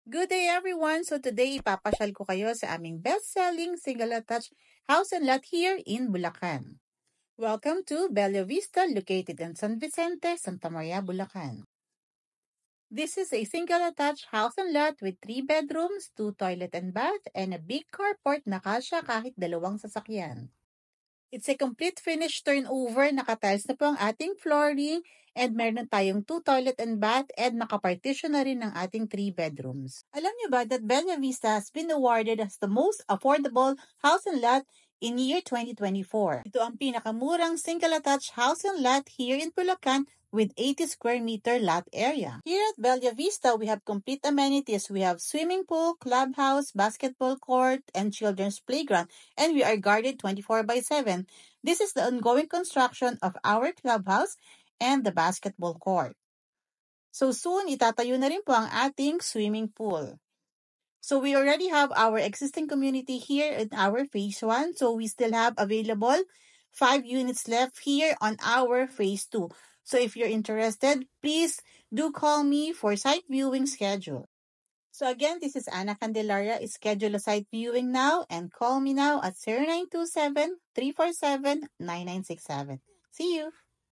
Good day everyone! So today ipapasyal ko kayo sa aming best-selling single attached house and lot here in Bulacan. Welcome to Bella Vista located in San Vicente, Santa Maria, Bulacan. This is a single attached house and lot with 3 bedrooms, 2 toilet and bath, and a big carport na kasya kahit dalawang sasakyan. It's a complete finish turnover, naka-tiles na po ang ating flooring, and meron tayong 2 toilet and bath, and nakapartition na rin ng ating 3 bedrooms. Alam niyo ba that Bella Vista has been awarded as the most affordable house and lot in year 2024. Ito ang pinakamurang single-attached house and lot here in Bulacan with 80 square meter lot area. Here at Bella Vista, we have complete amenities. We have swimming pool, clubhouse, basketball court, and children's playground, and we are guarded 24 by 7. This is the ongoing construction of our clubhouse and the basketball court. So soon, itatayo na rin po ang ating swimming pool. So we already have our existing community here in our phase 1. So we still have available 5 units left here on our phase 2. So if you're interested, please do call me for site viewing schedule. So again, this is Ana Candelaria. Schedule a site viewing now and call me now at 0927-347-9967. See you!